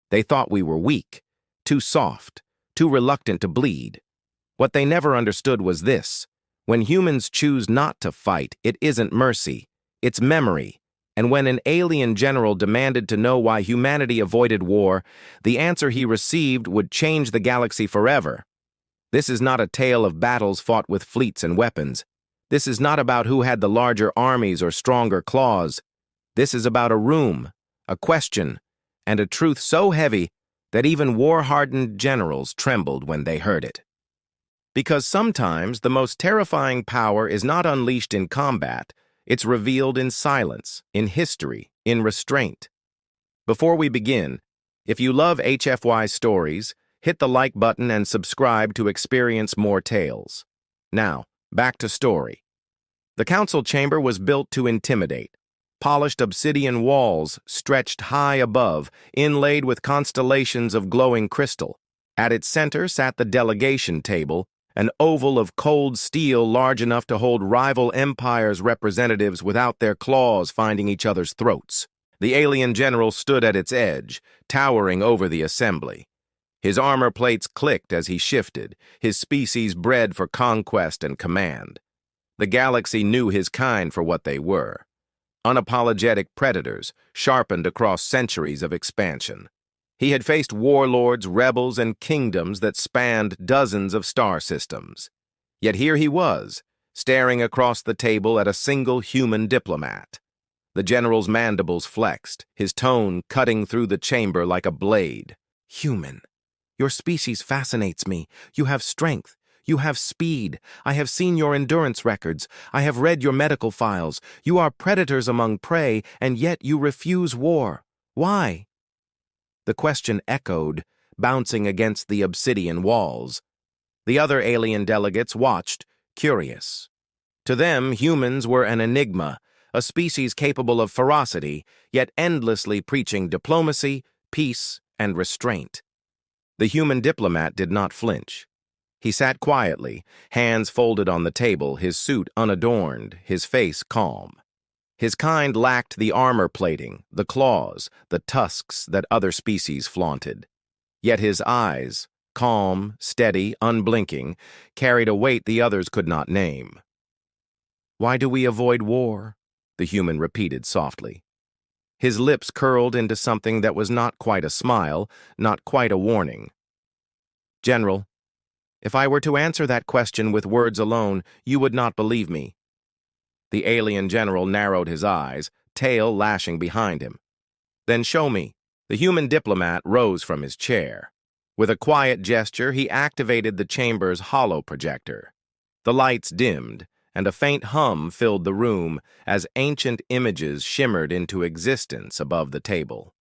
They thought we were weak, too soft, too reluctant to bleed. What they never understood was this: when humans choose not to fight, it isn't mercy, it's memory. And when an alien general demanded to know why humanity avoided war, the answer he received would change the galaxy forever. This is not a tale of battles fought with fleets and weapons. This is not about who had the larger armies or stronger claws. This is about a room, a question, and a truth so heavy that even war-hardened generals trembled when they heard it. Because sometimes the most terrifying power is not unleashed in combat, it's revealed in silence, in history, in restraint. Before we begin, if you love HFY stories, hit the like button and subscribe to experience more tales. Now, back to story. The council chamber was built to intimidate. Polished obsidian walls stretched high above, inlaid with constellations of glowing crystal. At its center sat the delegation table, an oval of cold steel large enough to hold rival empires' representatives without their claws finding each other's throats. The alien general stood at its edge, towering over the assembly. His armor plates clicked as he shifted, his species bred for conquest and command. The galaxy knew his kind for what they were: unapologetic predators, sharpened across centuries of expansion. He had faced warlords, rebels, and kingdoms that spanned dozens of star systems. Yet here he was, staring across the table at a single human diplomat. The general's mandibles flexed, his tone cutting through the chamber like a blade. "Human. Your species fascinates me. You have strength. You have speed. I have seen your endurance records. I have read your medical files. You are predators among prey, and yet you refuse war. Why?" The question echoed, bouncing against the obsidian walls. The other alien delegates watched, curious. To them, humans were an enigma, a species capable of ferocity, yet endlessly preaching diplomacy, peace, and restraint. The human diplomat did not flinch. He sat quietly, hands folded on the table, his suit unadorned, his face calm. His kind lacked the armor plating, the claws, the tusks that other species flaunted. Yet his eyes, calm, steady, unblinking, carried a weight the others could not name. "Why do we avoid war?" the human repeated softly. His lips curled into something that was not quite a smile, not quite a warning. "General, if I were to answer that question with words alone, you would not believe me." The alien general narrowed his eyes, tail lashing behind him. "Then show me." The human diplomat rose from his chair. With a quiet gesture, he activated the chamber's holo projector. The lights dimmed, and a faint hum filled the room as ancient images shimmered into existence above the table.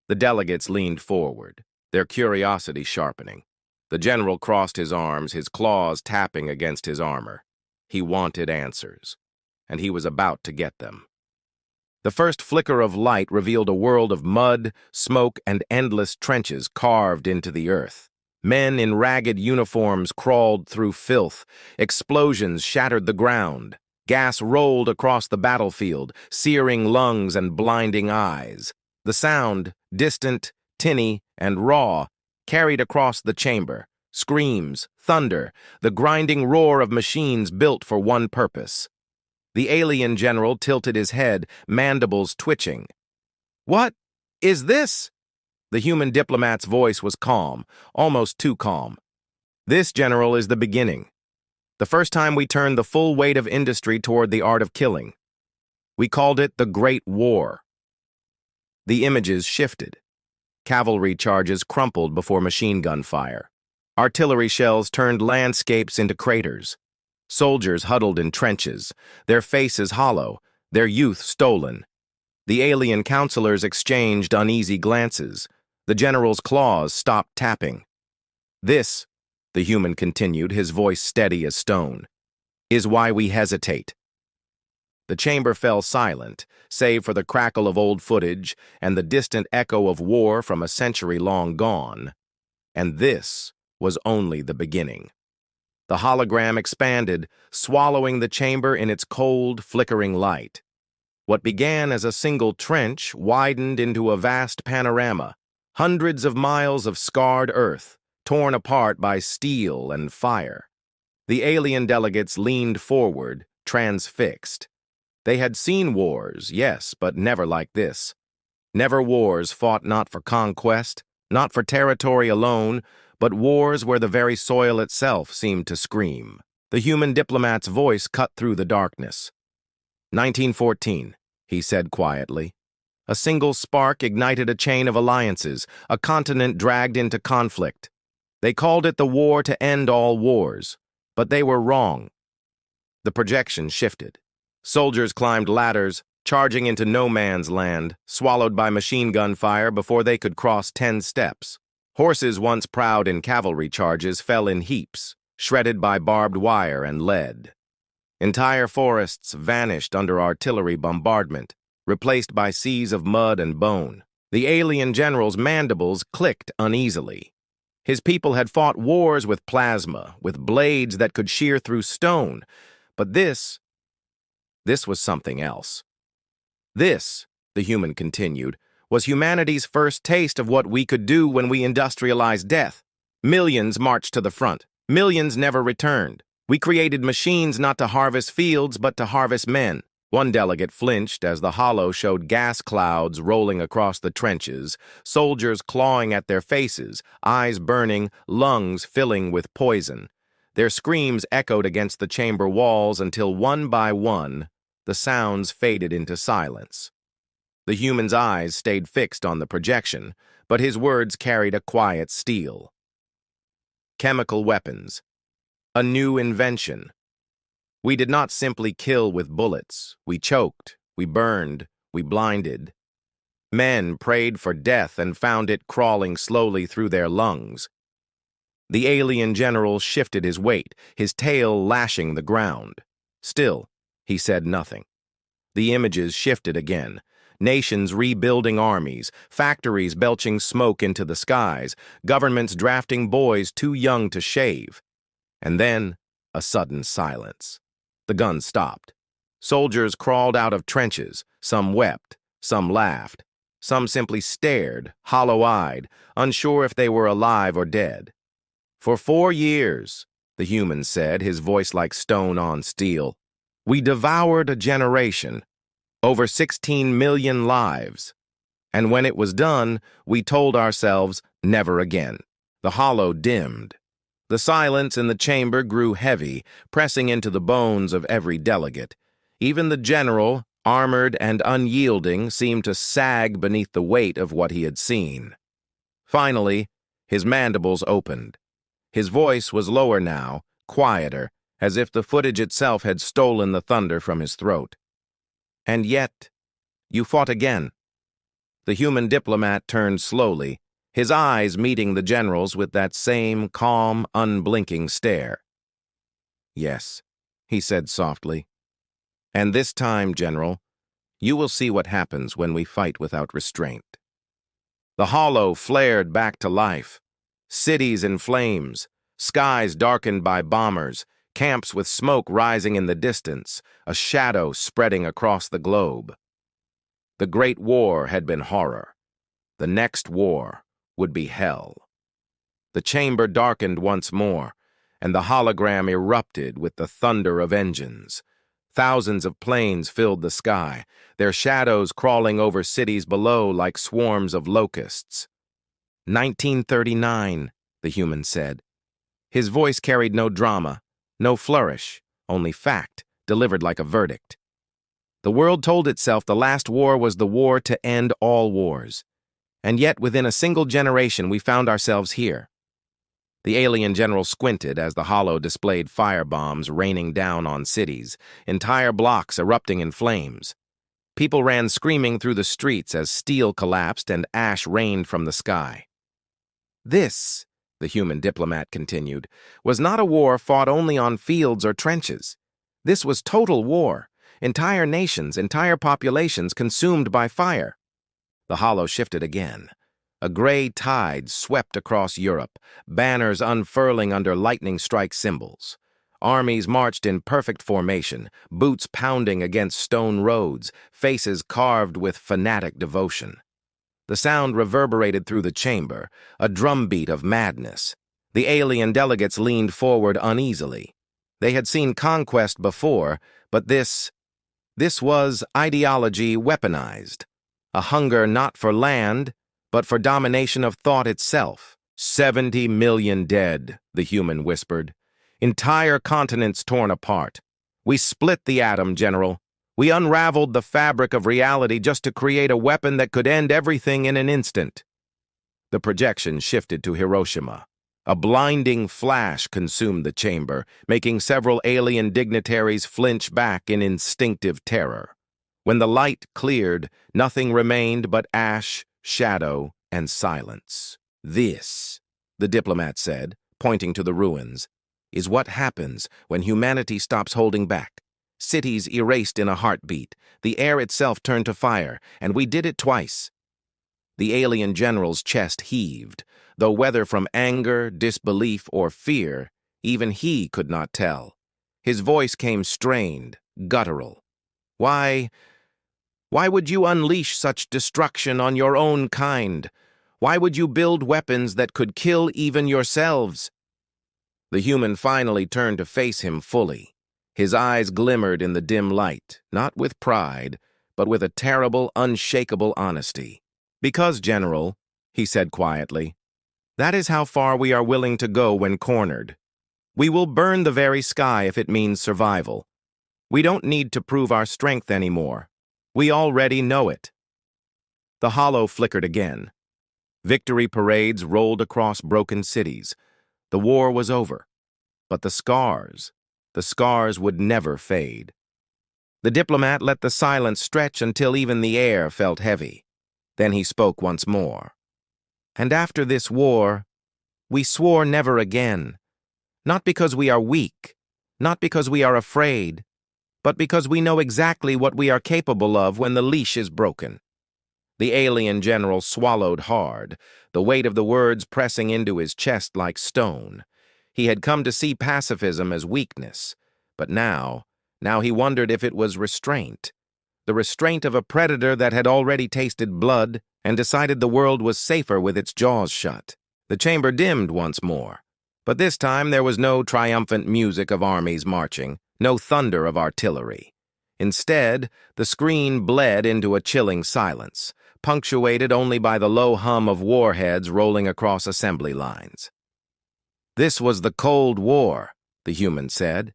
The delegates leaned forward, their curiosity sharpening. The general crossed his arms, his claws tapping against his armor. He wanted answers, and he was about to get them. The first flicker of light revealed a world of mud, smoke, and endless trenches carved into the earth. Men in ragged uniforms crawled through filth. Explosions shattered the ground. Gas rolled across the battlefield, searing lungs and blinding eyes. The sound, distant, tinny, and raw, carried across the chamber. Screams, thunder, the grinding roar of machines built for one purpose. The alien general tilted his head, mandibles twitching. "What is this?" The human diplomat's voice was calm, almost too calm. "This, General, is the beginning. The first time we turned the full weight of industry toward the art of killing. We called it the Great War." The images shifted. Cavalry charges crumpled before machine gun fire. Artillery shells turned landscapes into craters. Soldiers huddled in trenches, their faces hollow, their youth stolen. The alien counselors exchanged uneasy glances. The general's claws stopped tapping. "This," the human continued, his voice steady as stone, "is why we hesitate." The chamber fell silent, save for the crackle of old footage and the distant echo of war from a century long gone. And this was only the beginning. The hologram expanded, swallowing the chamber in its cold, flickering light. What began as a single trench widened into a vast panorama, Hundreds of miles of scarred earth, torn apart by steel and fire. The alien delegates leaned forward, transfixed. They had seen wars, yes, but never like this. Never wars fought not for conquest, not for territory alone, but wars where the very soil itself seemed to scream. The human diplomat's voice cut through the darkness. 1914, he said quietly. A single spark ignited a chain of alliances, a continent dragged into conflict. They called it the war to end all wars, but they were wrong. The projection shifted. Soldiers climbed ladders, charging into no man's land, swallowed by machine gun fire before they could cross 10 steps. Horses once proud in cavalry charges fell in heaps, shredded by barbed wire and lead. Entire forests vanished under artillery bombardment, replaced by seas of mud and bone. The alien general's mandibles clicked uneasily. His people had fought wars with plasma, with blades that could shear through stone, but this was something else. This, the human continued, was humanity's first taste of what we could do when we industrialized death. Millions marched to the front. Millions never returned. We created machines not to harvest fields, but to harvest men. One delegate flinched as the hollow showed gas clouds rolling across the trenches, soldiers clawing at their faces, eyes burning, lungs filling with poison. Their screams echoed against the chamber walls until one by one, the sounds faded into silence. The human's eyes stayed fixed on the projection, but his words carried a quiet steel. Chemical weapons. A new invention. We did not simply kill with bullets. We choked, we burned, we blinded. Men prayed for death and found it crawling slowly through their lungs. The alien general shifted his weight, his tail lashing the ground. Still, he said nothing. The images shifted again. Nations rebuilding armies, factories belching smoke into the skies, governments drafting boys too young to shave. And then, a sudden silence. The gun stopped. Soldiers crawled out of trenches. Some wept, some laughed. Some simply stared, hollow-eyed, unsure if they were alive or dead. For 4 years, the human said, his voice like stone on steel, we devoured a generation, over 16 million lives. And when it was done, we told ourselves, never again. The hollow dimmed. The silence in the chamber grew heavy, pressing into the bones of every delegate. Even the general, armored and unyielding, seemed to sag beneath the weight of what he had seen. Finally, his mandibles opened. His voice was lower now, quieter, as if the footage itself had stolen the thunder from his throat. And yet, you fought again. The human diplomat turned slowly, his eyes meeting the general's with that same calm, unblinking stare. Yes, he said softly. And this time, General, you will see what happens when we fight without restraint. The hollow flared back to life. Cities in flames, skies darkened by bombers, camps with smoke rising in the distance, a shadow spreading across the globe. The Great War had been horror. The next war would be hell. The chamber darkened once more, and the hologram erupted with the thunder of engines. Thousands of planes filled the sky, their shadows crawling over cities below like swarms of locusts. 1939, the human said. His voice carried no drama, no flourish, only fact, delivered like a verdict. The world told itself the last war was the war to end all wars. And yet, within a single generation, we found ourselves here. The alien general squinted as the hollow displayed firebombs raining down on cities, entire blocks erupting in flames. People ran screaming through the streets as steel collapsed and ash rained from the sky. This, the human diplomat continued, was not a war fought only on fields or trenches. This was total war, entire nations, entire populations consumed by fire. The hollow shifted again. A gray tide swept across Europe, banners unfurling under lightning strike symbols. Armies marched in perfect formation, boots pounding against stone roads, faces carved with fanatic devotion. The sound reverberated through the chamber, a drumbeat of madness. The alien delegates leaned forward uneasily. They had seen conquest before, but this was ideology weaponized. A hunger not for land, but for domination of thought itself. 70 million dead, the human whispered. Entire continents torn apart. We split the atom, General. We unraveled the fabric of reality just to create a weapon that could end everything in an instant. The projection shifted to Hiroshima. A blinding flash consumed the chamber, making several alien dignitaries flinch back in instinctive terror. When the light cleared, nothing remained but ash, shadow, and silence. This, the diplomat said, pointing to the ruins, is what happens when humanity stops holding back. Cities erased in a heartbeat, the air itself turned to fire, and we did it twice. The alien general's chest heaved, though whether from anger, disbelief, or fear, even he could not tell. His voice came strained, guttural. Why would you unleash such destruction on your own kind? Why would you build weapons that could kill even yourselves? The human finally turned to face him fully. His eyes glimmered in the dim light, not with pride, but with a terrible, unshakable honesty. Because, General, he said quietly, that is how far we are willing to go when cornered. We will burn the very sky if it means survival. We don't need to prove our strength anymore. We already know it. The hollow flickered again. Victory parades rolled across broken cities. The war was over. But the scars would never fade. The diplomat let the silence stretch until even the air felt heavy. Then he spoke once more. And after this war, we swore never again. Not because we are weak, not because we are afraid, but because we know exactly what we are capable of when the leash is broken. The alien general swallowed hard, the weight of the words pressing into his chest like stone. He had come to see pacifism as weakness, but now he wondered if it was restraint. The restraint of a predator that had already tasted blood and decided the world was safer with its jaws shut. The chamber dimmed once more, but this time there was no triumphant music of armies marching, no thunder of artillery. Instead, the screen bled into a chilling silence, punctuated only by the low hum of warheads rolling across assembly lines. This was the Cold War, the human said.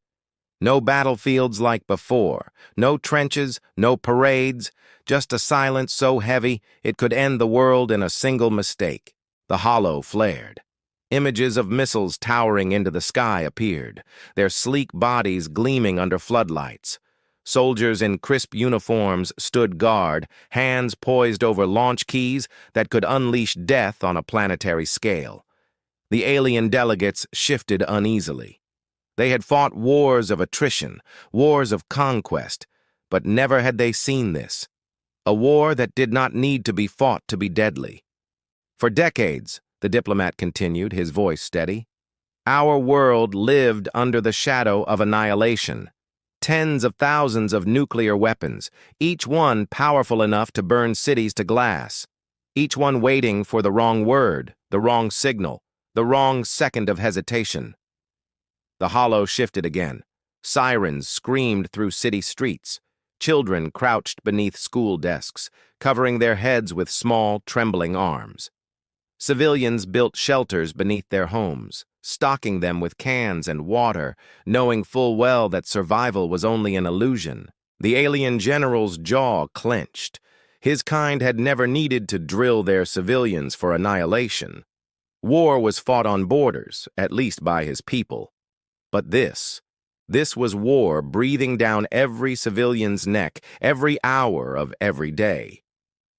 No battlefields like before, no trenches, no parades, just a silence so heavy it could end the world in a single mistake. The hollow flared. Images of missiles towering into the sky appeared, their sleek bodies gleaming under floodlights. Soldiers in crisp uniforms stood guard, hands poised over launch keys that could unleash death on a planetary scale. The alien delegates shifted uneasily. They had fought wars of attrition, wars of conquest, but never had they seen this. A war that did not need to be fought to be deadly. For decades, the diplomat continued, his voice steady, our world lived under the shadow of annihilation. Tens of thousands of nuclear weapons, each one powerful enough to burn cities to glass. Each one waiting for the wrong word, the wrong signal, the wrong second of hesitation. The hollow shifted again. Sirens screamed through city streets. Children crouched beneath school desks, covering their heads with small, trembling arms. Civilians built shelters beneath their homes, stocking them with cans and water, knowing full well that survival was only an illusion. The alien general's jaw clenched. His kind had never needed to drill their civilians for annihilation. War was fought on borders, at least by his people. But this was war breathing down every civilian's neck, every hour of every day.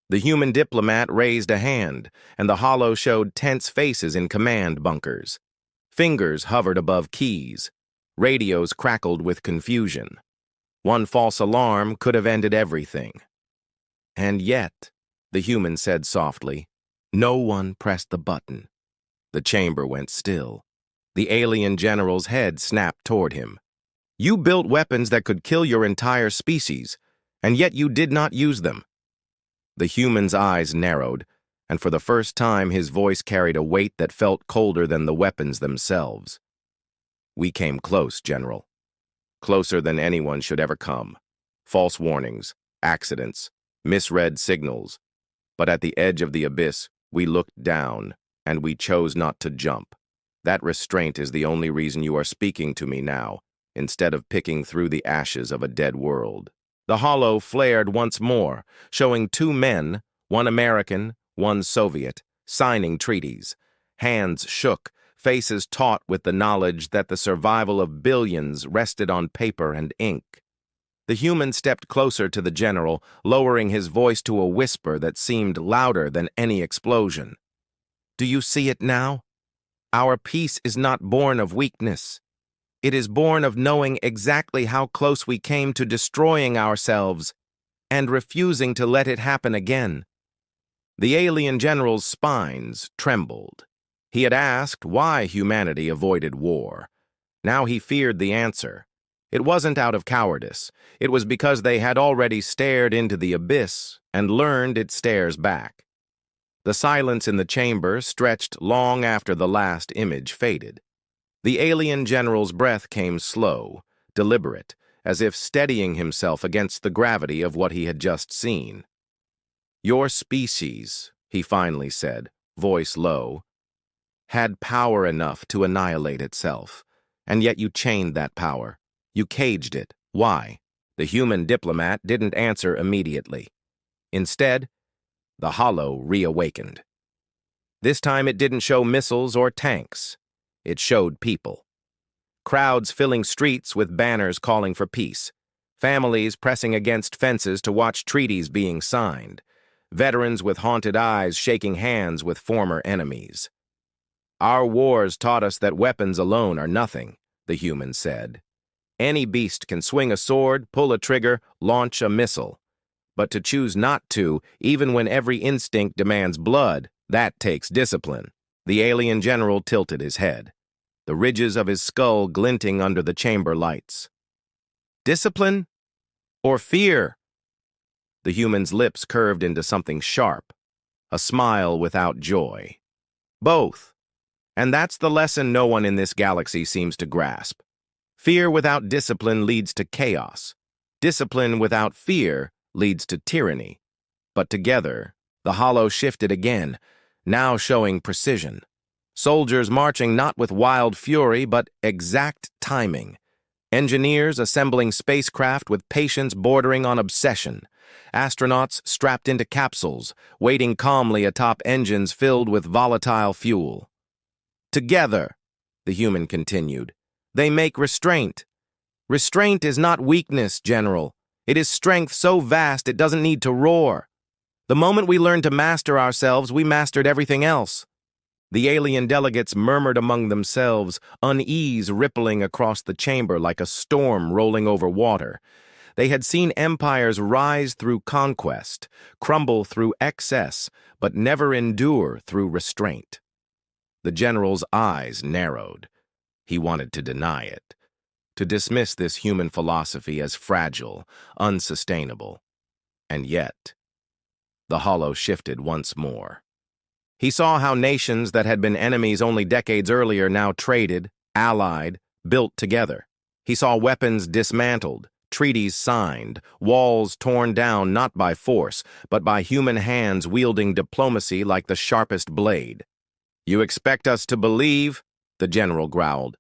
The human diplomat raised a hand, and the hollow showed tense faces in command bunkers. Fingers hovered above keys. Radios crackled with confusion. One false alarm could have ended everything. And yet, the human said softly, no one pressed the button. The chamber went still. The alien general's head snapped toward him. You built weapons that could kill your entire species, and yet you did not use them. The human's eyes narrowed. and for the first time his voice carried a weight that felt colder than the weapons themselves. "We came close, General. Closer than anyone should ever come. False warnings, accidents, misread signals. But at the edge of the abyss, we looked down, and we chose not to jump. That restraint is the only reason you are speaking to me now, instead of picking through the ashes of a dead world." The hollow flared once more, showing two men, one American, one Soviet, signing treaties. Hands shook, faces taut with the knowledge that the survival of billions rested on paper and ink. The human stepped closer to the general, lowering his voice to a whisper that seemed louder than any explosion. "Do you see it now? Our peace is not born of weakness. It is born of knowing exactly how close we came to destroying ourselves and refusing to let it happen again." The alien general's spines trembled. He had asked why humanity avoided war. Now he feared the answer. It wasn't out of cowardice. It was because they had already stared into the abyss and learned it stares back. The silence in the chamber stretched long after the last image faded. The alien general's breath came slow, deliberate, as if steadying himself against the gravity of what he had just seen. "Your species," he finally said, voice low, "had power enough to annihilate itself, and yet you chained that power. You caged it. Why?" The human diplomat didn't answer immediately. Instead, the hollow reawakened. This time it didn't show missiles or tanks. It showed people. Crowds filling streets with banners calling for peace. Families pressing against fences to watch treaties being signed. Veterans with haunted eyes shaking hands with former enemies. "Our wars taught us that weapons alone are nothing," the human said. "Any beast can swing a sword, pull a trigger, launch a missile. But to choose not to, even when every instinct demands blood, that takes discipline." The alien general tilted his head, the ridges of his skull glinting under the chamber lights. "Discipline? Or fear?" The human's lips curved into something sharp, a smile without joy. "Both. And that's the lesson no one in this galaxy seems to grasp. Fear without discipline leads to chaos. Discipline without fear leads to tyranny." But together, the hollow shifted again, now showing precision. Soldiers marching not with wild fury, but exact timing. Engineers assembling spacecraft with patience bordering on obsession. Astronauts strapped into capsules, waiting calmly atop engines filled with volatile fuel. "Together," the human continued, "they make restraint. Restraint is not weakness, General. It is strength so vast it doesn't need to roar. The moment we learned to master ourselves, we mastered everything else." The alien delegates murmured among themselves, unease rippling across the chamber like a storm rolling over water. They had seen empires rise through conquest, crumble through excess, but never endure through restraint. The general's eyes narrowed. He wanted to deny it, to dismiss this human philosophy as fragile, unsustainable. And yet, the hollow shifted once more. He saw how nations that had been enemies only decades earlier now traded, allied, built together. He saw weapons dismantled, treaties signed, walls torn down not by force, but by human hands wielding diplomacy like the sharpest blade. "You expect us to believe," the general growled,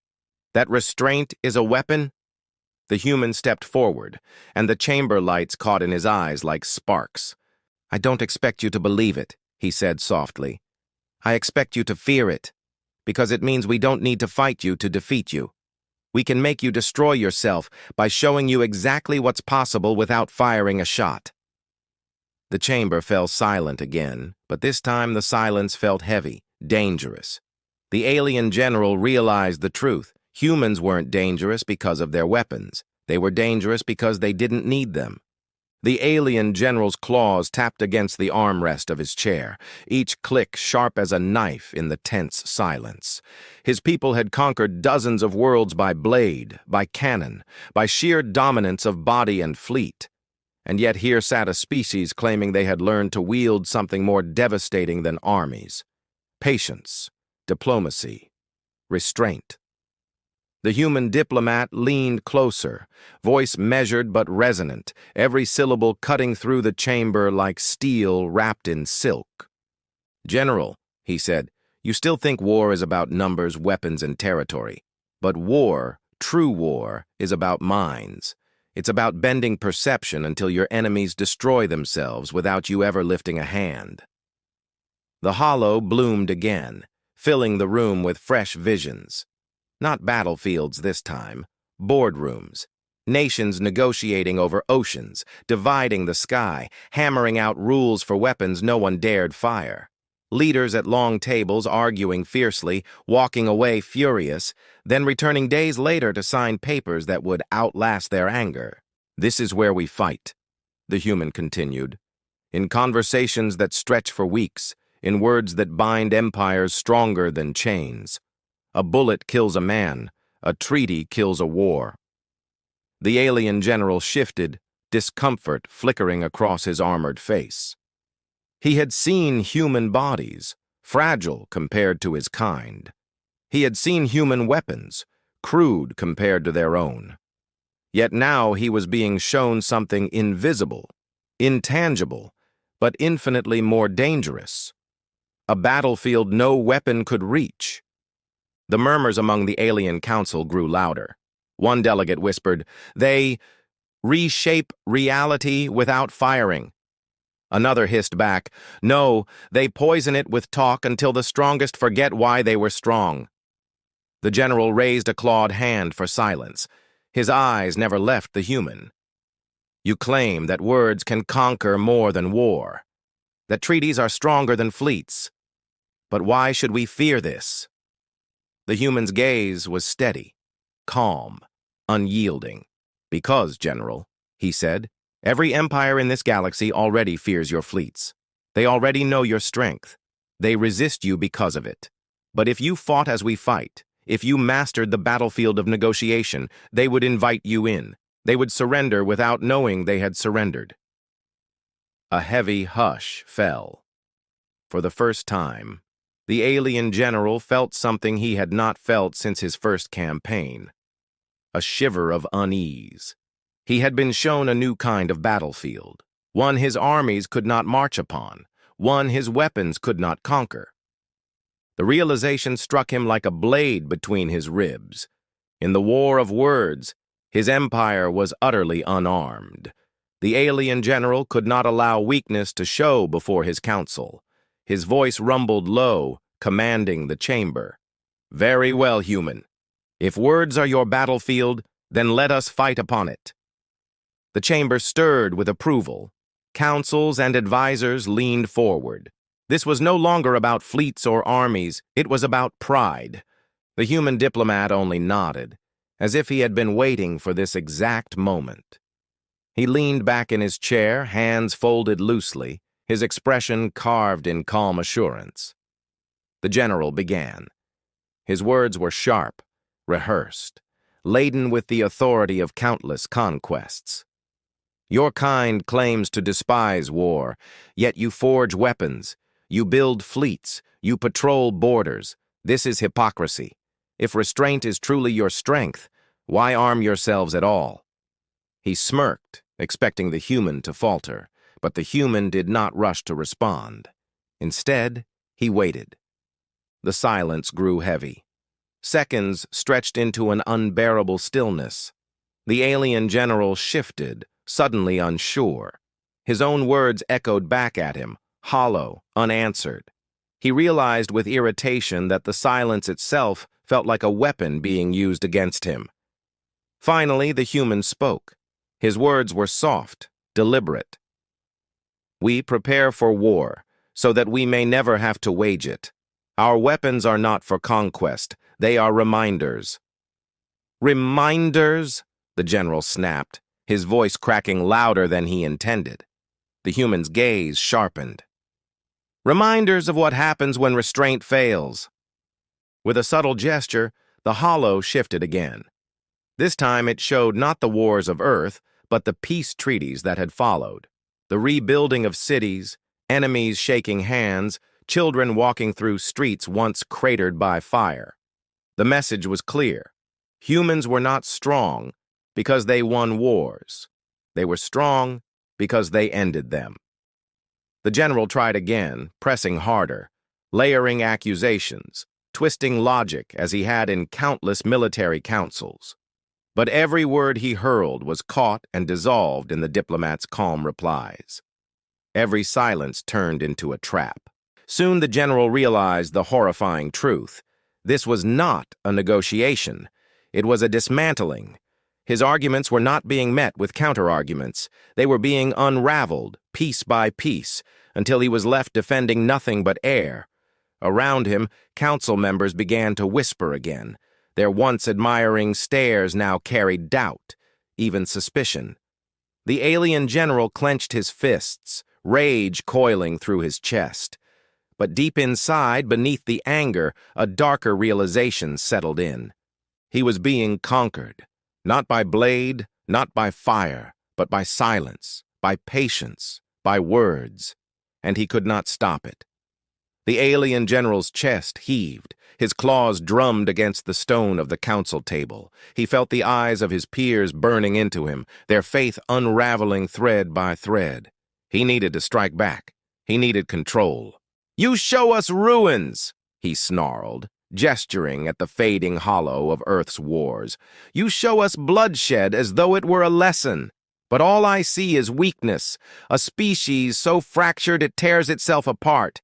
"that restraint is a weapon?" The human stepped forward, and the chamber lights caught in his eyes like sparks. "I don't expect you to believe it," he said softly. "I expect you to fear it, because it means we don't need to fight you to defeat you. We can make you destroy yourself by showing you exactly what's possible without firing a shot." The chamber fell silent again, but this time the silence felt heavy, dangerous. The alien general realized the truth. Humans weren't dangerous because of their weapons. They were dangerous because they didn't need them. The alien general's claws tapped against the armrest of his chair, each click sharp as a knife in the tense silence. His people had conquered dozens of worlds by blade, by cannon, by sheer dominance of body and fleet. And yet here sat a species claiming they had learned to wield something more devastating than armies: patience, diplomacy, restraint. The human diplomat leaned closer, voice measured but resonant, every syllable cutting through the chamber like steel wrapped in silk. "General," he said, "you still think war is about numbers, weapons, and territory. But war, true war, is about minds. It's about bending perception until your enemies destroy themselves without you ever lifting a hand." The hollow bloomed again, filling the room with fresh visions. Not battlefields this time, boardrooms. Nations negotiating over oceans, dividing the sky, hammering out rules for weapons no one dared fire. Leaders at long tables arguing fiercely, walking away furious, then returning days later to sign papers that would outlast their anger. "This is where we fight," the human continued. "In conversations that stretch for weeks, in words that bind empires stronger than chains. A bullet kills a man, a treaty kills a war." The alien general shifted, discomfort flickering across his armored face. He had seen human bodies, fragile compared to his kind. He had seen human weapons, crude compared to their own. Yet now he was being shown something invisible, intangible, but infinitely more dangerous. A battlefield no weapon could reach. The murmurs among the alien council grew louder. One delegate whispered, "They reshape reality without firing." Another hissed back, "No, they poison it with talk until the strongest forget why they were strong." The general raised a clawed hand for silence. His eyes never left the human. "You claim that words can conquer more than war, that treaties are stronger than fleets. But why should we fear this?" The human's gaze was steady, calm, unyielding. "Because, General," he said, "every empire in this galaxy already fears your fleets. They already know your strength. They resist you because of it. But if you fought as we fight, if you mastered the battlefield of negotiation, they would invite you in. They would surrender without knowing they had surrendered." A heavy hush fell. For the first time, the alien general felt something he had not felt since his first campaign: a shiver of unease. He had been shown a new kind of battlefield, one his armies could not march upon, one his weapons could not conquer. The realization struck him like a blade between his ribs. In the war of words, his empire was utterly unarmed. The alien general could not allow weakness to show before his council. His voice rumbled low, commanding the chamber. "Very well, human. If words are your battlefield, then let us fight upon it." The chamber stirred with approval. Councils and advisors leaned forward. This was no longer about fleets or armies, it was about pride. The human diplomat only nodded, as if he had been waiting for this exact moment. He leaned back in his chair, hands folded loosely, his expression carved in calm assurance. The general began. His words were sharp, rehearsed, laden with the authority of countless conquests. "Your kind claims to despise war, yet you forge weapons, you build fleets, you patrol borders. This is hypocrisy. If restraint is truly your strength, why arm yourselves at all?" He smirked, expecting the human to falter, but the human did not rush to respond. Instead, he waited. The silence grew heavy. Seconds stretched into an unbearable stillness. The alien general shifted, suddenly unsure. His own words echoed back at him, hollow, unanswered. He realized with irritation that the silence itself felt like a weapon being used against him. Finally, the human spoke. His words were soft, deliberate. "We prepare for war, so that we may never have to wage it. Our weapons are not for conquest, they are reminders." "Reminders?" the general snapped, his voice cracking louder than he intended. The human's gaze sharpened. "Reminders of what happens when restraint fails." With a subtle gesture, the hollow shifted again. This time it showed not the wars of Earth, but the peace treaties that had followed. The rebuilding of cities, enemies shaking hands, children walking through streets once cratered by fire. The message was clear. Humans were not strong because they won wars. They were strong because they ended them. The general tried again, pressing harder, layering accusations, twisting logic as he had in countless military councils. But every word he hurled was caught and dissolved in the diplomat's calm replies. Every silence turned into a trap. Soon the general realized the horrifying truth. This was not a negotiation. It was a dismantling. His arguments were not being met with counter-arguments. They were being unraveled, piece by piece, until he was left defending nothing but air. Around him, council members began to whisper again. Their once admiring stares now carried doubt, even suspicion. The alien general clenched his fists, rage coiling through his chest. But deep inside, beneath the anger, a darker realization settled in. He was being conquered, not by blade, not by fire, but by silence, by patience, by words, and he could not stop it. The alien general's chest heaved. His claws drummed against the stone of the council table. He felt the eyes of his peers burning into him, their faith unraveling thread by thread. He needed to strike back. He needed control. "You show us ruins," he snarled, gesturing at the fading hollow of Earth's wars. "You show us bloodshed as though it were a lesson. But all I see is weakness, a species so fractured it tears itself apart.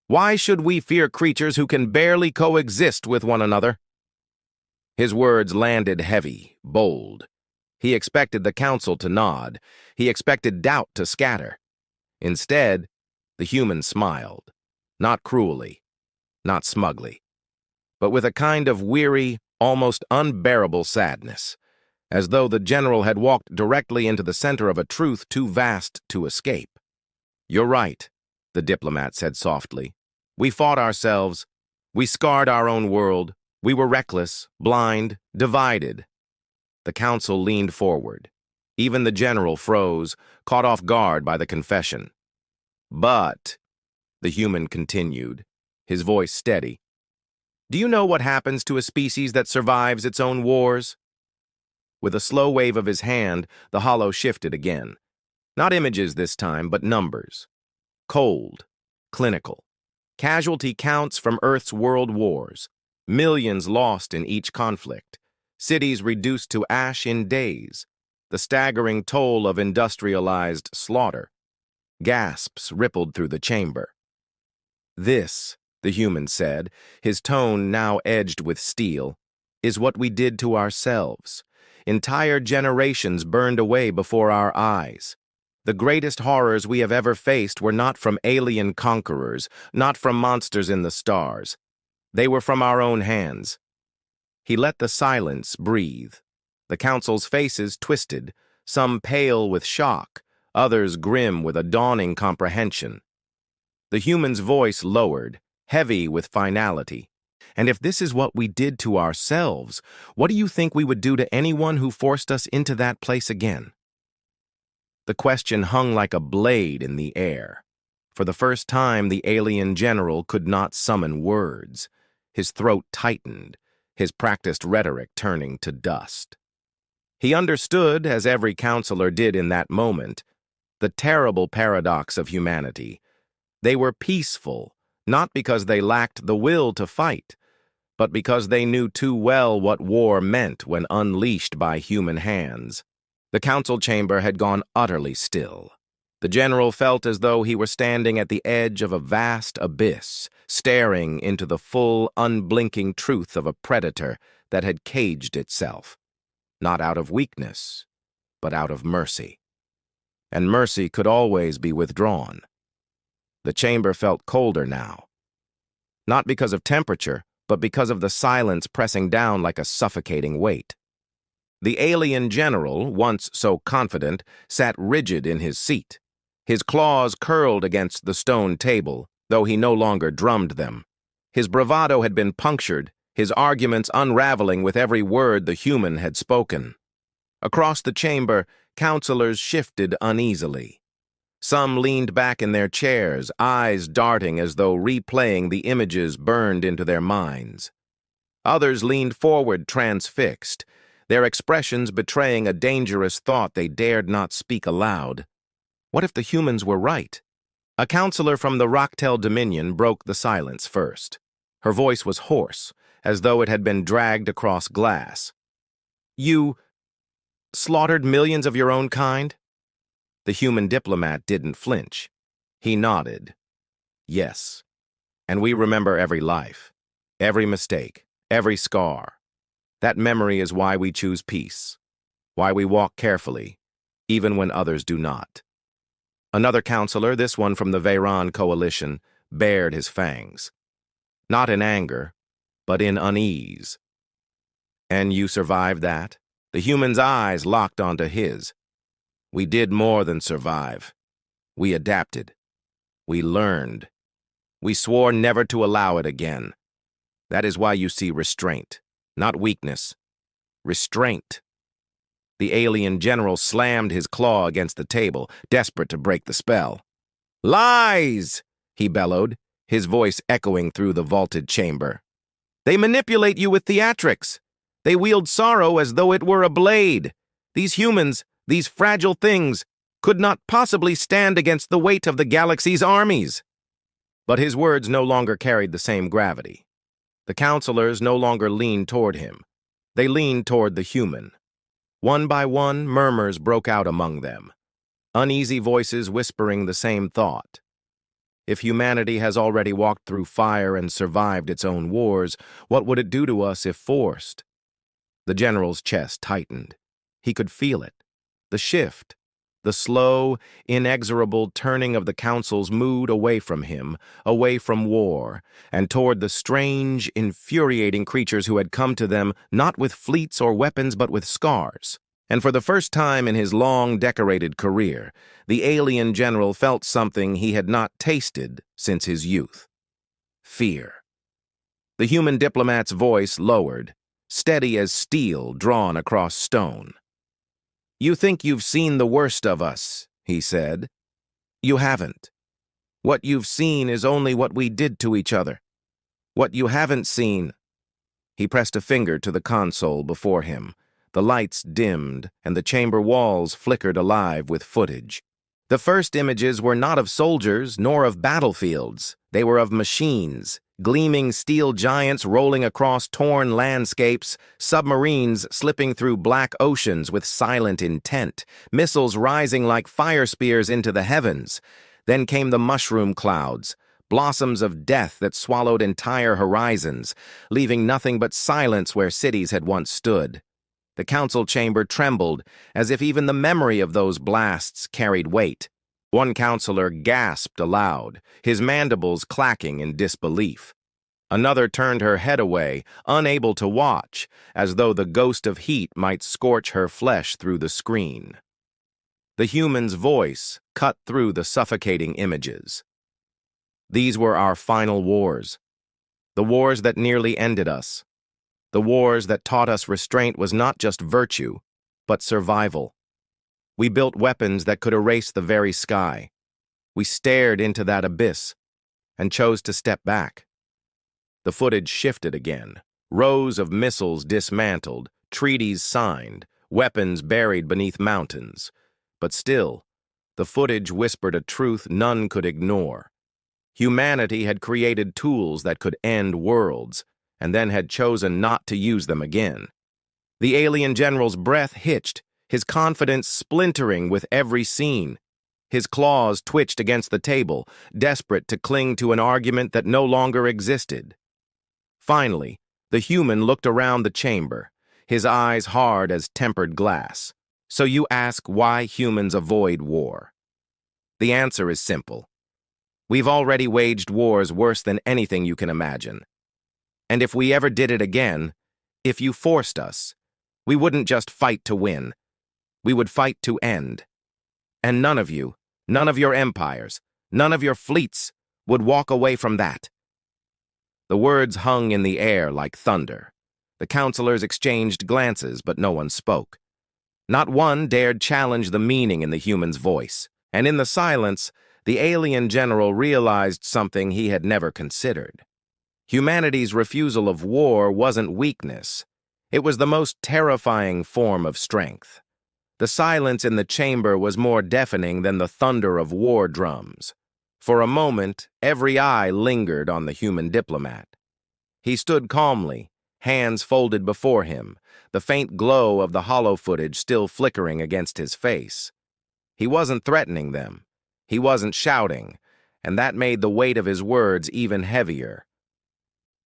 Why should we fear creatures who can barely coexist with one another?" His words landed heavy, bold. He expected the council to nod. He expected doubt to scatter. Instead, the human smiled. Not cruelly, not smugly, but with a kind of weary, almost unbearable sadness, as though the general had walked directly into the center of a truth too vast to escape. "You're right," the diplomat said softly. "We fought ourselves. We scarred our own world. We were reckless, blind, divided." The council leaned forward. Even the general froze, caught off guard by the confession. "But," the human continued, his voice steady, "do you know what happens to a species that survives its own wars?" With a slow wave of his hand, the hollow shifted again. Not images this time, but numbers. Cold, clinical. Casualty counts from Earth's world wars. Millions lost in each conflict. Cities reduced to ash in days. The staggering toll of industrialized slaughter. Gasps rippled through the chamber. "This," the human said, his tone now edged with steel, "is what we did to ourselves. Entire generations burned away before our eyes. The greatest horrors we have ever faced were not from alien conquerors, not from monsters in the stars. They were from our own hands." He let the silence breathe. The council's faces twisted, some pale with shock, others grim with a dawning comprehension. The human's voice lowered, heavy with finality. "And if this is what we did to ourselves, what do you think we would do to anyone who forced us into that place again?" The question hung like a blade in the air. For the first time, the alien general could not summon words. His throat tightened, his practiced rhetoric turning to dust. He understood, as every counselor did in that moment, the terrible paradox of humanity. They were peaceful, not because they lacked the will to fight, but because they knew too well what war meant when unleashed by human hands. The council chamber had gone utterly still. The general felt as though he were standing at the edge of a vast abyss, staring into the full, unblinking truth of a predator that had caged itself, not out of weakness, but out of mercy. And mercy could always be withdrawn. The chamber felt colder now, not because of temperature, but because of the silence pressing down like a suffocating weight. The alien general, once so confident, sat rigid in his seat. His claws curled against the stone table, though he no longer drummed them. His bravado had been punctured, his arguments unraveling with every word the human had spoken. Across the chamber, counselors shifted uneasily. Some leaned back in their chairs, eyes darting as though replaying the images burned into their minds. Others leaned forward transfixed, their expressions betraying a dangerous thought they dared not speak aloud. What if the humans were right? A counselor from the Rocktail Dominion broke the silence first. Her voice was hoarse, as though it had been dragged across glass. You slaughtered millions of your own kind? The human diplomat didn't flinch. He nodded. Yes. And we remember every life, every mistake, every scar. That memory is why we choose peace, why we walk carefully, even when others do not. Another counselor, this one from the Veyron coalition, bared his fangs. Not in anger, but in unease. And you survived that? The human's eyes locked onto his. We did more than survive. We adapted. We learned. We swore never to allow it again. That is why you see restraint, not weakness. Restraint. The alien general slammed his claw against the table, desperate to break the spell. Lies! He bellowed, his voice echoing through the vaulted chamber. They manipulate you with theatrics. They wield sorrow as though it were a blade. These humans, these fragile things, could not possibly stand against the weight of the galaxy's armies. But his words no longer carried the same gravity. The counselors no longer leaned toward him. They leaned toward the human. One by one, murmurs broke out among them, uneasy voices whispering the same thought. If humanity has already walked through fire and survived its own wars, what would it do to us if forced? The general's chest tightened. He could feel it. The shift, the slow, inexorable turning of the council's mood away from him, away from war, and toward the strange, infuriating creatures who had come to them not with fleets or weapons but with scars. And for the first time in his long, decorated career, the alien general felt something he had not tasted since his youth. Fear. The human diplomat's voice lowered, steady as steel drawn across stone. You think you've seen the worst of us, he said. You haven't. What you've seen is only what we did to each other. What you haven't seen. He pressed a finger to the console before him. The lights dimmed, and the chamber walls flickered alive with footage. The first images were not of soldiers nor of battlefields. They were of machines, gleaming steel giants rolling across torn landscapes, submarines slipping through black oceans with silent intent, missiles rising like fire spears into the heavens. Then came the mushroom clouds, blossoms of death that swallowed entire horizons, leaving nothing but silence where cities had once stood. The council chamber trembled, as if even the memory of those blasts carried weight. One counselor gasped aloud, his mandibles clacking in disbelief. Another turned her head away, unable to watch, as though the ghost of heat might scorch her flesh through the screen. The human's voice cut through the suffocating images. These were our final wars. The wars that nearly ended us. The wars that taught us restraint was not just virtue, but survival. We built weapons that could erase the very sky. We stared into that abyss and chose to step back. The footage shifted again. Rows of missiles dismantled, treaties signed, weapons buried beneath mountains. But still, the footage whispered a truth none could ignore. Humanity had created tools that could end worlds, and then had chosen not to use them again. The alien general's breath hitched, his confidence splintering with every scene. His claws twitched against the table, desperate to cling to an argument that no longer existed. Finally, the human looked around the chamber, his eyes hard as tempered glass. So you ask why humans avoid war? The answer is simple. We've already waged wars worse than anything you can imagine. And if we ever did it again, if you forced us, we wouldn't just fight to win. We would fight to end. And none of you, none of your empires, none of your fleets would walk away from that. The words hung in the air like thunder. The counselors exchanged glances, but no one spoke. Not one dared challenge the meaning in the human's voice, and in the silence, the alien general realized something he had never considered. Humanity's refusal of war wasn't weakness. It was the most terrifying form of strength. The silence in the chamber was more deafening than the thunder of war drums. For a moment, every eye lingered on the human diplomat. He stood calmly, hands folded before him, the faint glow of the hollow footage still flickering against his face. He wasn't threatening them. He wasn't shouting, and that made the weight of his words even heavier.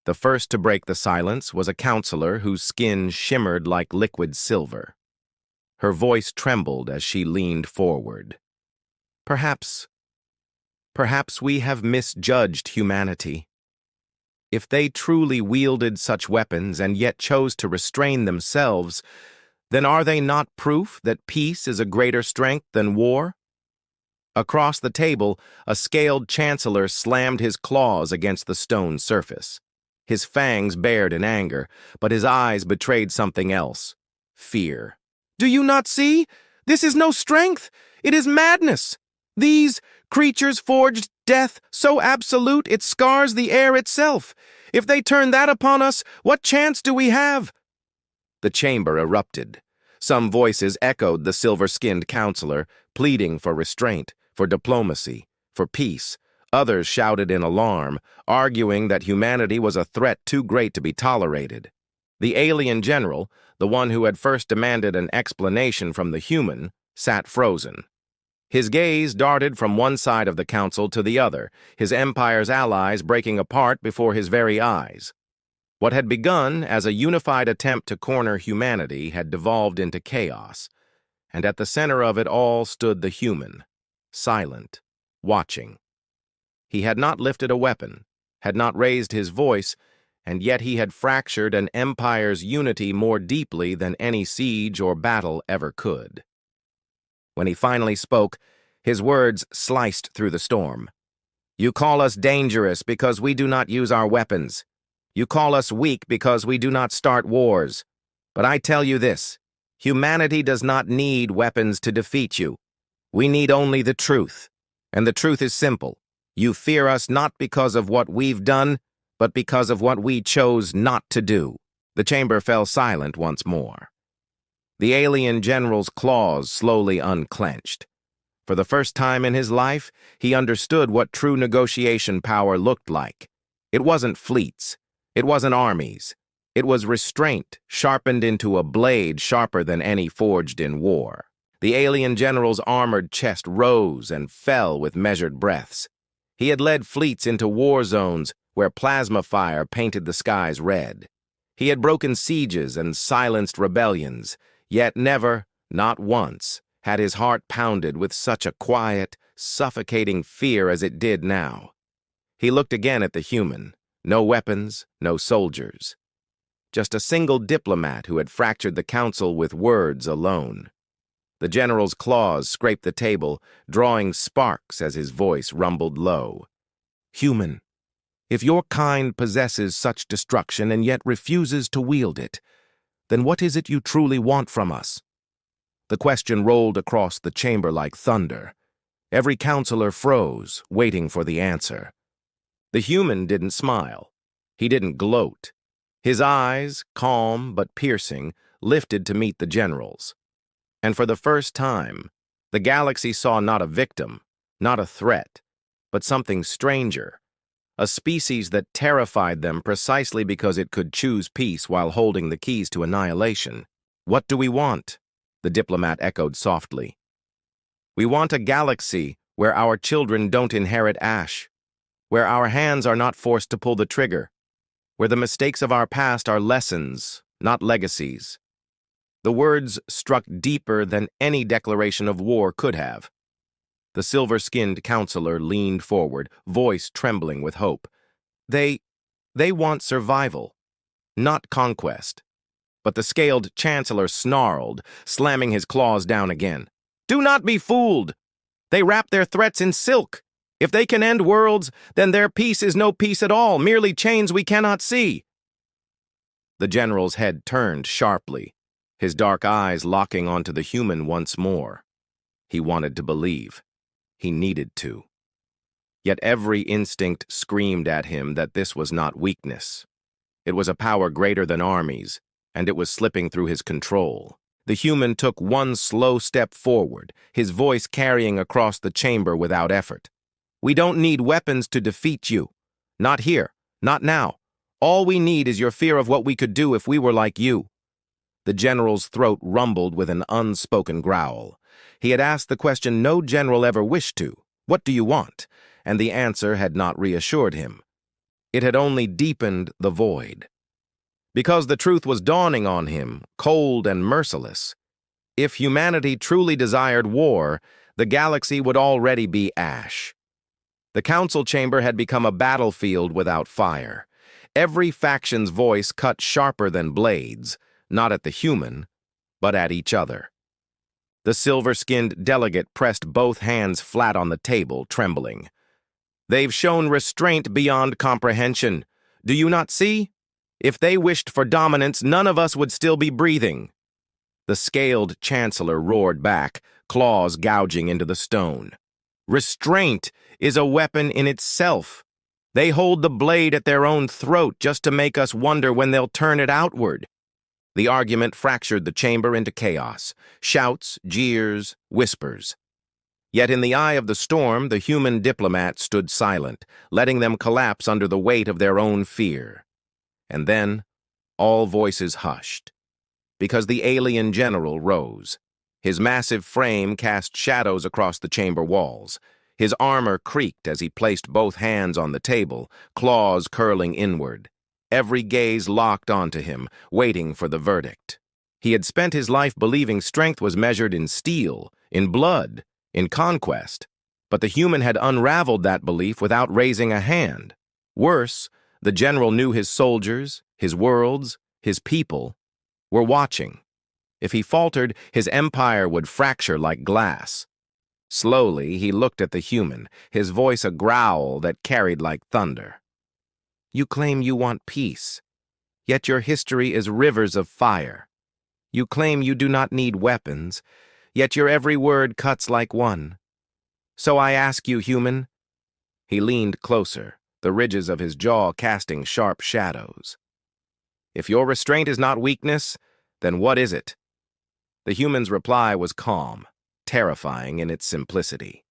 The first to break the silence was a counselor whose skin shimmered like liquid silver. Her voice trembled as she leaned forward. Perhaps we have misjudged humanity. If they truly wielded such weapons and yet chose to restrain themselves, then are they not proof that peace is a greater strength than war? Across the table, a scaled chancellor slammed his claws against the stone surface. His fangs bared in anger, but his eyes betrayed something else: fear. "Do you not see? This is no strength. It is madness. These creatures forged death so absolute it scars the air itself. If they turn that upon us, what chance do we have?" The chamber erupted. Some voices echoed the silver-skinned counselor, pleading for restraint, for diplomacy, for peace. Others shouted in alarm, arguing that humanity was a threat too great to be tolerated. The alien general, the one who had first demanded an explanation from the human, sat frozen. His gaze darted from one side of the council to the other, his empire's allies breaking apart before his very eyes. What had begun as a unified attempt to corner humanity had devolved into chaos, and at the center of it all stood the human, silent, watching. He had not lifted a weapon, had not raised his voice, and yet he had fractured an empire's unity more deeply than any siege or battle ever could. When he finally spoke, his words sliced through the storm. "You call us dangerous because we do not use our weapons. You call us weak because we do not start wars. But I tell you this, humanity does not need weapons to defeat you. We need only the truth. And the truth is simple. You fear us not because of what we've done, but because of what we chose not to do." The chamber fell silent once more. The alien general's claws slowly unclenched. For the first time in his life, he understood what true negotiation power looked like. It wasn't fleets. It wasn't armies. It was restraint, sharpened into a blade sharper than any forged in war. The alien general's armored chest rose and fell with measured breaths. He had led fleets into war zones where plasma fire painted the skies red. He had broken sieges and silenced rebellions, yet never, not once, had his heart pounded with such a quiet, suffocating fear as it did now. He looked again at the human. No weapons, no soldiers. Just a single diplomat who had fractured the council with words alone. The general's claws scraped the table, drawing sparks as his voice rumbled low. "Human, if your kind possesses such destruction and yet refuses to wield it, then what is it you truly want from us?" The question rolled across the chamber like thunder. Every counselor froze, waiting for the answer. The human didn't smile. He didn't gloat. His eyes, calm but piercing, lifted to meet the general's. And for the first time, the galaxy saw not a victim, not a threat, but something stranger. A species that terrified them precisely because it could choose peace while holding the keys to annihilation. "What do we want?" the diplomat echoed softly. "We want a galaxy where our children don't inherit ash, where our hands are not forced to pull the trigger, where the mistakes of our past are lessons, not legacies." The words struck deeper than any declaration of war could have. The silver-skinned counselor leaned forward, voice trembling with hope. They want survival, not conquest." But the scaled chancellor snarled, slamming his claws down again. "Do not be fooled! They wrap their threats in silk. If they can end worlds, then their peace is no peace at all, merely chains we cannot see." The general's head turned sharply. his dark eyes locking onto the human once more. He wanted to believe. He needed to. Yet every instinct screamed at him that this was not weakness. It was a power greater than armies, and it was slipping through his control. The human took one slow step forward, his voice carrying across the chamber without effort. "We don't need weapons to defeat you. Not here, not now. All we need is your fear of what we could do if we were like you." The general's throat rumbled with an unspoken growl. He had asked the question no general ever wished to. "What do you want?" And the answer had not reassured him. It had only deepened the void. Because the truth was dawning on him, cold and merciless. If humanity truly desired war, the galaxy would already be ash. The council chamber had become a battlefield without fire. Every faction's voice cut sharper than blades, not at the human, but at each other. The silver-skinned delegate pressed both hands flat on the table, trembling. "They've shown restraint beyond comprehension. Do you not see? If they wished for dominance, none of us would still be breathing." The scaled chancellor roared back, claws gouging into the stone. "Restraint is a weapon in itself. They hold the blade at their own throat just to make us wonder when they'll turn it outward." The argument fractured the chamber into chaos. Shouts, jeers, whispers. Yet in the eye of the storm, the human diplomat stood silent, letting them collapse under the weight of their own fear. And then, all voices hushed, because the alien general rose. His massive frame cast shadows across the chamber walls. His armor creaked as he placed both hands on the table, claws curling inward. Every gaze locked onto him, waiting for the verdict. He had spent his life believing strength was measured in steel, in blood, in conquest. But the human had unraveled that belief without raising a hand. Worse, the general knew his soldiers, his worlds, his people were watching. If he faltered, his empire would fracture like glass. Slowly, he looked at the human, his voice a growl that carried like thunder. "You claim you want peace, yet your history is rivers of fire. You claim you do not need weapons, yet your every word cuts like one. So I ask you, human." He leaned closer, the ridges of his jaw casting sharp shadows. "If your restraint is not weakness, then what is it?" The human's reply was calm, terrifying in its simplicity.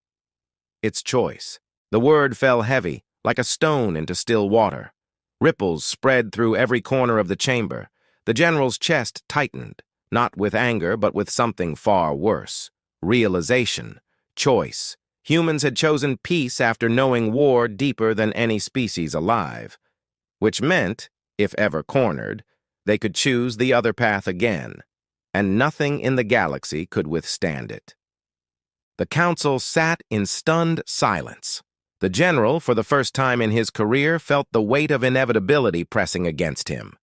"It's choice." The word fell heavy, like a stone into still water. Ripples spread through every corner of the chamber. The general's chest tightened, not with anger, but with something far worse. Realization. Choice. Humans had chosen peace after knowing war deeper than any species alive. Which meant, if ever cornered, they could choose the other path again. And nothing in the galaxy could withstand it. The council sat in stunned silence. The general, for the first time in his career, felt the weight of inevitability pressing against him.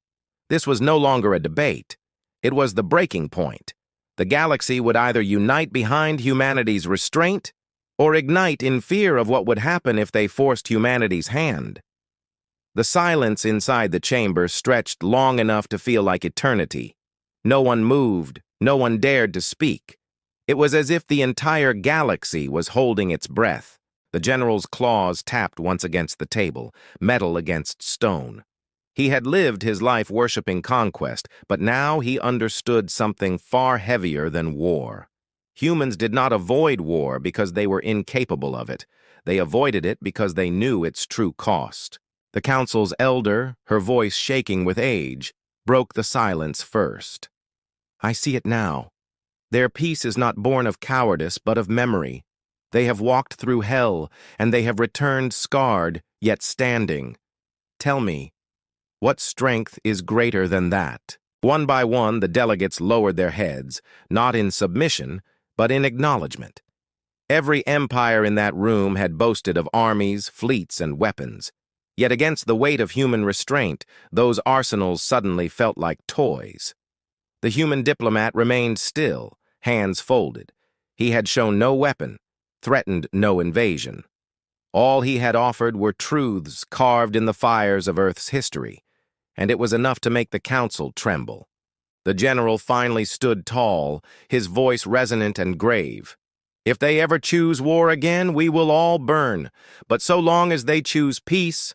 This was no longer a debate. It was the breaking point. The galaxy would either unite behind humanity's restraint or ignite in fear of what would happen if they forced humanity's hand. The silence inside the chamber stretched long enough to feel like eternity. No one moved, no one dared to speak. It was as if the entire galaxy was holding its breath. The general's claws tapped once against the table, metal against stone. He had lived his life worshipping conquest, but now he understood something far heavier than war. Humans did not avoid war because they were incapable of it. They avoided it because they knew its true cost. The council's elder, her voice shaking with age, broke the silence first. "I see it now. Their peace is not born of cowardice, but of memory. They have walked through hell, and they have returned scarred, yet standing. Tell me, what strength is greater than that?" One by one, the delegates lowered their heads, not in submission, but in acknowledgement. Every empire in that room had boasted of armies, fleets, and weapons. Yet against the weight of human restraint, those arsenals suddenly felt like toys. The human diplomat remained still, hands folded. He had shown no weapon, threatened no invasion. All he had offered were truths carved in the fires of Earth's history, and it was enough to make the council tremble. The general finally stood tall, his voice resonant and grave. If they ever choose war again, we will all burn. But so long as they choose peace,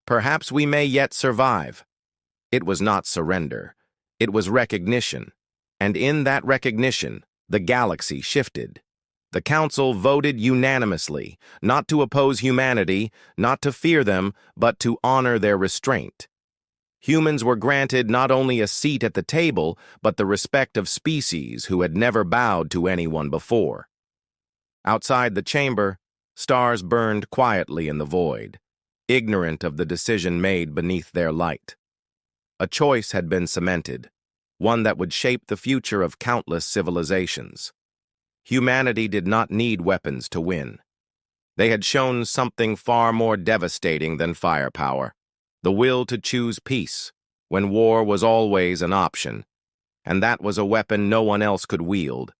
perhaps we may yet survive. It was not surrender. It was recognition. And in that recognition, the galaxy shifted. The council voted unanimously, not to oppose humanity, not to fear them, but to honor their restraint. Humans were granted not only a seat at the table, but the respect of species who had never bowed to anyone before. Outside the chamber, stars burned quietly in the void, ignorant of the decision made beneath their light. A choice had been cemented, one that would shape the future of countless civilizations. Humanity did not need weapons to win. They had shown something far more devastating than firepower, the will to choose peace, when war was always an option, and that was a weapon no one else could wield.